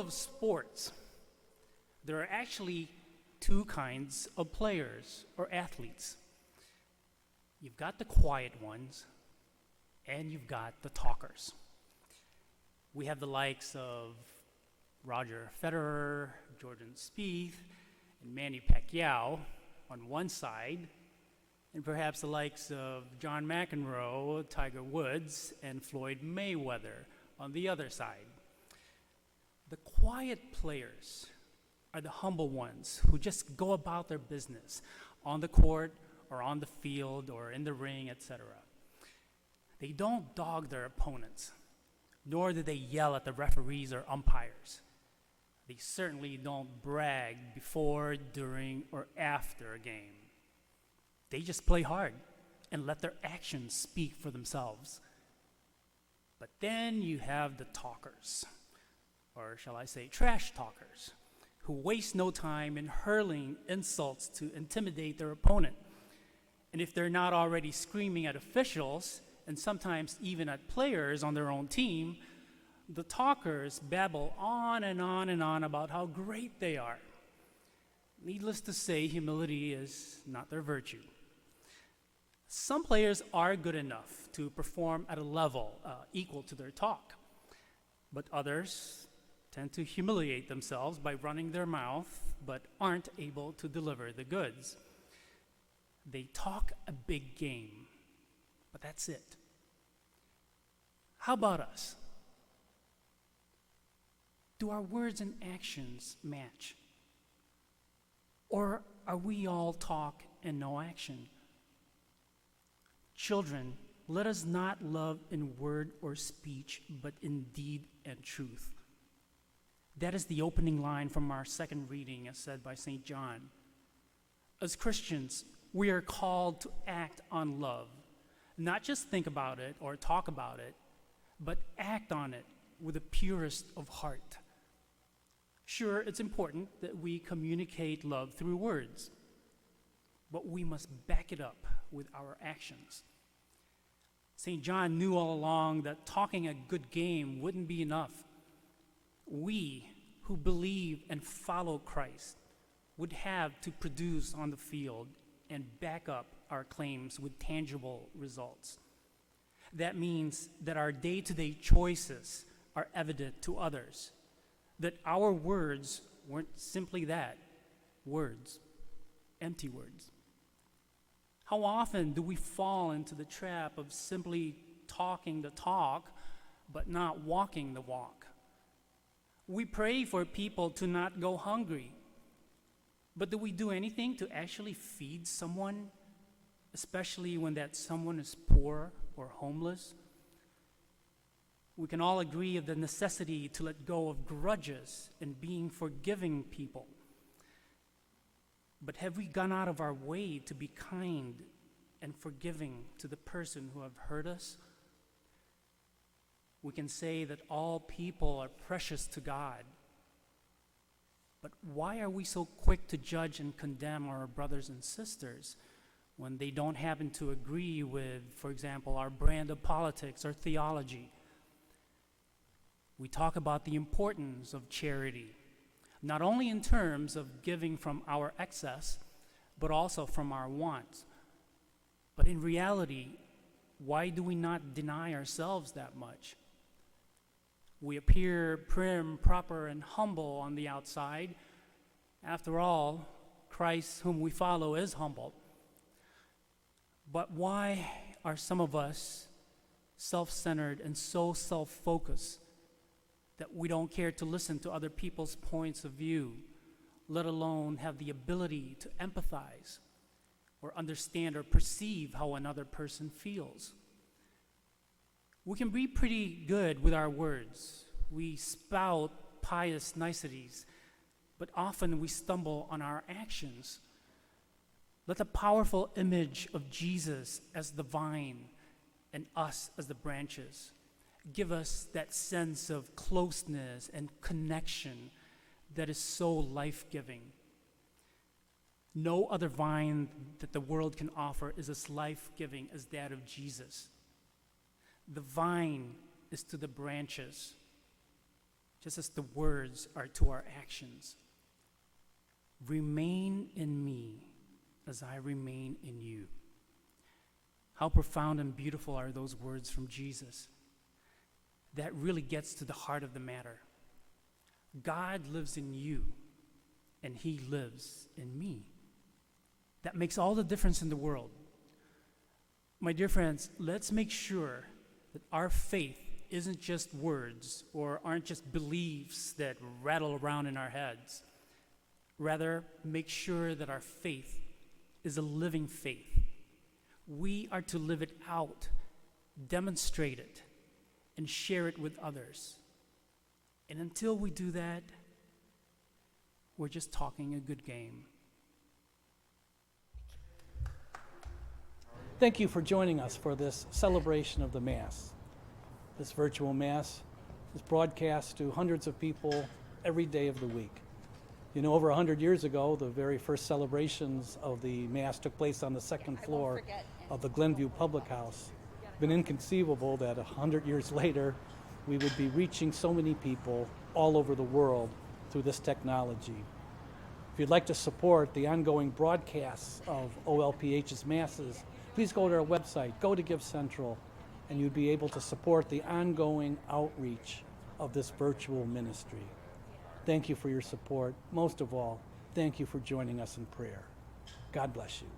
of sports, there are actually two kinds of players or athletes. You've got the quiet ones, and you've got the talkers. We have the likes of Roger Federer, Jordan Spieth, and Manny Pacquiao on one side, and perhaps the likes of John McEnroe, Tiger Woods, and Floyd Mayweather on the other side. The quiet players are the humble ones who just go about their business on the court or on the field or in the ring, etc. They don't dog their opponents, nor do they yell at the referees or umpires. They certainly don't brag before, during, or after a game. They just play hard and let their actions speak for themselves. But then you have the talkers, or shall I say trash talkers, who waste no time in hurling insults to intimidate their opponent. And if they're not already screaming at officials, and sometimes even at players on their own team, the talkers babble on and on and on about how great they are. Needless to say, humility is not their virtue. Some players are good enough to perform at a level equal to their talk, but others tend to humiliate themselves by running their mouth but aren't able to deliver the goods. They talk a big game, but that's it. How about us? Do our words and actions match? Or are we all talk and no action? Children, let us not love in word or speech, but in deed and truth. That is the opening line from our second reading, as said by St. John. As Christians, we are called to act on love, not just think about it or talk about it, but act on it with the purest of heart. Sure, it's important that we communicate love through words, but we must back it up with our actions. St. John knew all along that talking a good game wouldn't be enough. We who believe and follow Christ would have to produce on the field and back up our claims with tangible results. That means that our day-to-day choices are evident to others, that our words weren't simply that, words, empty words. How often do we fall into the trap of simply talking the talk, but not walking the walk? We pray for people to not go hungry, but do we do anything to actually feed someone, especially when that someone is poor or homeless? We can all agree of the necessity to let go of grudges and being forgiving people. But have we gone out of our way to be kind and forgiving to the person who have hurt us? We can say that all people are precious to God. But why are we so quick to judge and condemn our brothers and sisters when they don't happen to agree with, for example, our brand of politics or theology? We talk about the importance of charity, not only in terms of giving from our excess, but also from our wants. But in reality, why do we not deny ourselves that much? We appear prim, proper, and humble on the outside. After all, Christ, whom we follow, is humble. But why are some of us self-centered and so self-focused that we don't care to listen to other people's points of view, let alone have the ability to empathize or understand or perceive how another person feels? We can be pretty good with our words. We spout pious niceties, but often we stumble on our actions. Let the powerful image of Jesus as the vine and us as the branches give us that sense of closeness and connection that is so life-giving. No other vine that the world can offer is as life-giving as that of Jesus. The vine is to the branches, just as the words are to our actions. Remain in me as I remain in you. How profound and beautiful are those words from Jesus. That really gets to the heart of the matter. God lives in you, and he lives in me. That makes all the difference in the world. My dear friends, let's make sure that our faith isn't just words or aren't just beliefs that rattle around in our heads. Rather, make sure that our faith is a living faith. We are to live it out, demonstrate it, and share it with others. And until we do that, we're just talking a good game. Thank you for joining us for this celebration of the Mass. This virtual Mass is broadcast to hundreds of people every day of the week. You know, over 100 years ago, the very first celebrations of the Mass took place on the second floor of the Glenview Public House. It's been inconceivable that 100 years later, we would be reaching so many people all over the world through this technology. If you'd like to support the ongoing broadcasts of OLPH's Masses, please go to our website, go to Give Central, and you'd be able to support the ongoing outreach of this virtual ministry. Thank you for your support. Most of all, thank you for joining us in prayer. God bless you.